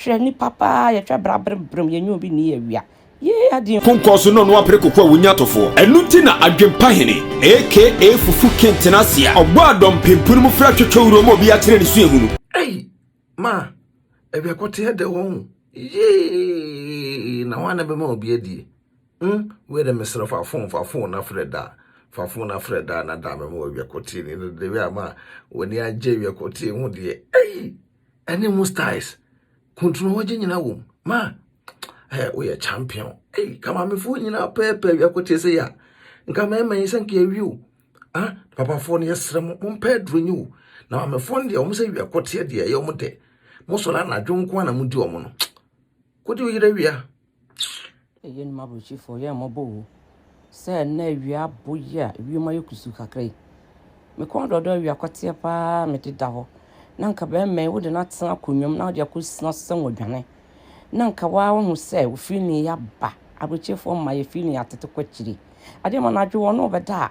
Shani papa ya twa brabrebrum ye nyu bi ni awia ye ade konkoso no no apre kokwa wunyatofo enuti na adwempahene aka fufu kentenasia ogbo adom pempunu mu fra twetworo mo bi akere ne su ehunu ma ebe akote hede won ye na wana be ma obi adie we de mesra fa phone na freda na da me mo wi akote ni de we ama woni age wi akote hu de ene mu styles kontro hoje nyina wo ma we a champion kama me fu nyina pepe wi akote se ya nka ma man sanke awiu papa fo ne yesre mo pedro nyu na me fo ne o mo se wi akote de ye o mo de mo so la na dwonko na mo di o mo no kodi o yira wia yen Abrokyirefo ye mo bo se na wia boya wi ma yokusu kakrai me kon dodo wi akote pa me dida ho na nka be me wo de na tena konwom na de akosina sen wodwane na nka wa wo se wo fini ya ba Abrokyirefo ma ye fini atete kwachiri ade ma na adwo wo no beda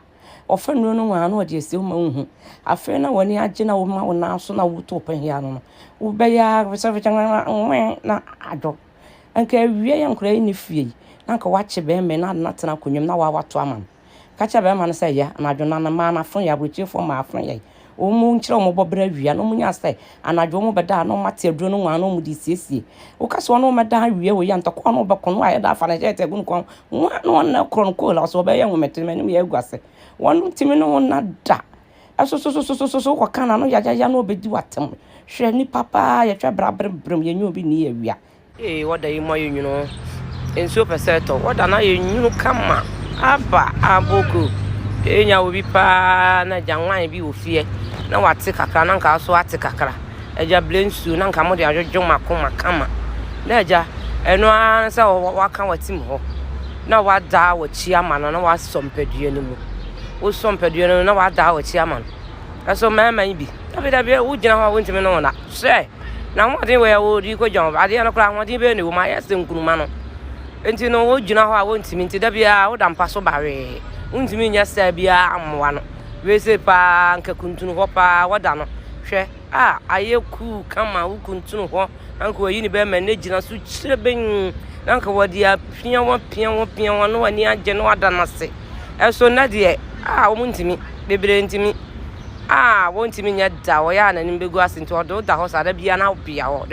ofa nu no wa na ode ese ma hu afa na woni age na wo ma wo na so na wo to pa hia no wo be ya na adwo anka wie ya nkura ni fie nanka wache be me na tena konwom na wa wato amam kacha be ma na say ya na adwo na ma na fon ya Abrokyirefo ma afon ya o mu nkyere mo bobra wia no mu nya say anadwo mo beda no mate aduro no wa no mu di siesie o ka so no meda wie wo ya ntoko no be kono aye da fa na jete gun kon no na kron ko la so be ya wo meteme no ya guase wonu timi no na da so ko kana no ya no obedi watem hwe ni papa ya twa brabrebrum ye nyu bi ni awia woda yi mo yenyu no enso peseto woda na yenyu kama aba aboko enya obi pa na janwan bi ofie na wate kakra na nka so ate kakra eja blensu na nka mo de adwodwo makoma kama na eja eno an se waka watim ho na wada wachi ama no na wasompedue no mu wo sompedue no na wada wachi ama no aso mama bi dabe wo gina ho wontimi no na se na mo de we wo di ko jon ade no kra mo de be ne wo ma yese nkunuma no enti no wo gina ho a wontimi enti dabe a wo dampa so bawe wontimi nya sa bia amwa no we se pa nka kuntunu ho pa wada no hwe aye ku kama wo kuntunu ho anka wo yi ni be ma na gina so kireben nanka wodi a pia wo no wani age no wada na se eso na de wo muntimi bebre ntimi wontimi nya da wo ya na nimbegu asinto do da ho sa da bia na bia ho